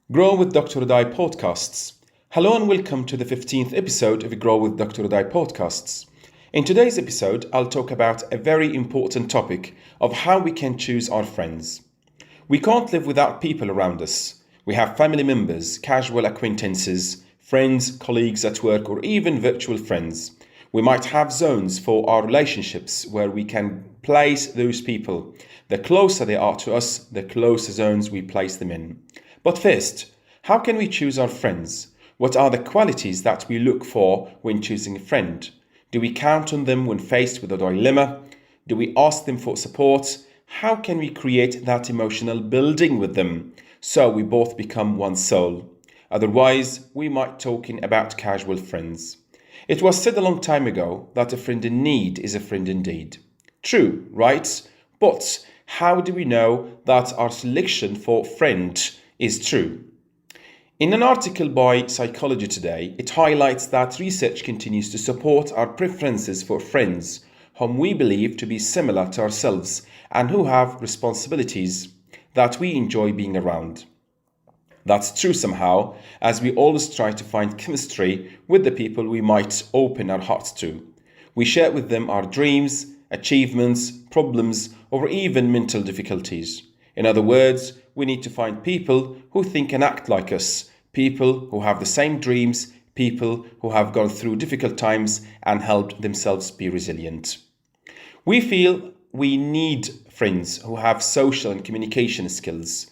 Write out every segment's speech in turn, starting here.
Grow with Dr. Audai podcasts. Hello and welcome to the 15th episode of Grow with Dr. Audai podcasts. In today's episode, I'll talk about a very important topic of how we can choose our friends. We can't live without people around us. We have family members, casual acquaintances, friends, colleagues at work, or even virtual friends. We might have zones for our relationships where we can place those people. The closer they are to us, the closer zones we place them in. But first, how can we choose our friends? What are the qualities that we look for when choosing a friend? Do we count on them when faced with a dilemma? Do we ask them for support? How can we create that emotional building with them so we both become one soul? Otherwise, we might talking about casual friends. It was said a long time ago that a friend in need is a friend indeed. True, right? But how do we know that our selection for friend is true? In an article by Psychology Today, it highlights that research continues to support our preferences for friends whom we believe to be similar to ourselves and who have responsibilities that we enjoy being around. That's true somehow, as we always try to find chemistry with the people we might open our hearts to. We share with them our dreams, achievements, problems, or even mental difficulties. In other words, we need to find people who think and act like us, people who have the same dreams, people who have gone through difficult times and helped themselves be resilient. We feel we need friends who have social and communication skills,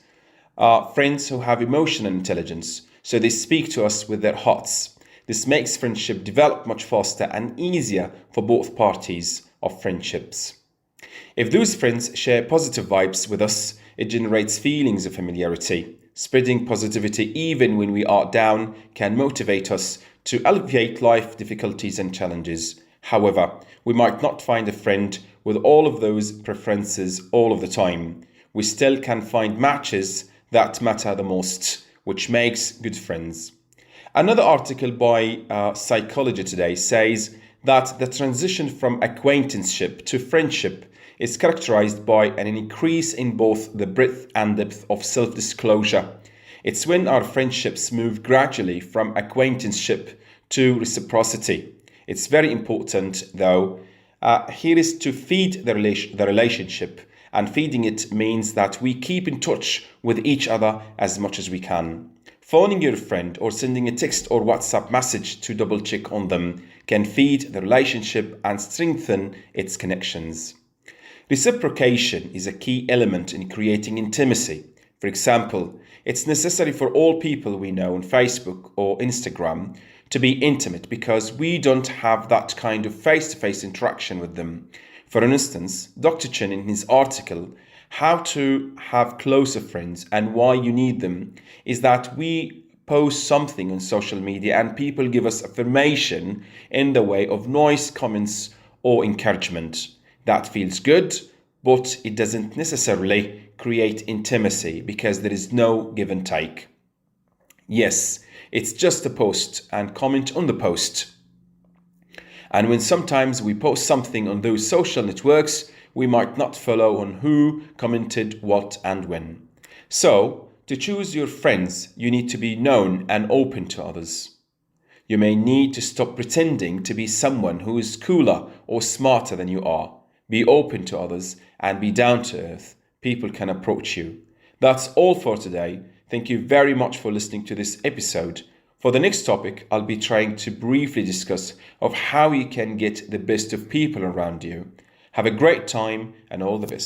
friends who have emotional intelligence, so they speak to us with their hearts. This makes friendship develop much faster and easier for both parties of friendships. If those friends share positive vibes with us, it generates feelings of familiarity. Spreading positivity even when we are down can motivate us to alleviate life difficulties and challenges. However, we might not find a friend with all of those preferences all of the time. We still can find matches that matter the most, which makes good friends. Another article by Psychology Today says that the transition from acquaintanceship to friendship is characterized by an increase in both the breadth and depth of self-disclosure. It's when our friendships move gradually from acquaintanceship to reciprocity. It's very important, though, here is to feed the relationship, and feeding it means that we keep in touch with each other as much as we can. Phoning your friend or sending a text or WhatsApp message to double check on them can feed the relationship and strengthen its connections. Reciprocation is a key element in creating intimacy. For example, it's necessary for all people we know on Facebook or Instagram to be intimate because we don't have that kind of face-to-face interaction with them. For instance, Dr. Chen in his article, How to Have Closer Friends and Why You Need Them, is that we post something on social media and people give us affirmation in the way of nice comments or encouragement. That feels good, but it doesn't necessarily create intimacy because there is no give and take. Yes, it's just a post and comment on the post. And when sometimes we post something on those social networks, we might not follow on who commented what and when. So, to choose your friends, you need to be known and open to others. You may need to stop pretending to be someone who is cooler or smarter than you are. Be open to others and be down to earth. People can approach you. That's all for today. Thank you very much for listening to this episode. For the next topic, I'll be trying to briefly discuss of how you can get the best of people around you. Have a great time and all the best.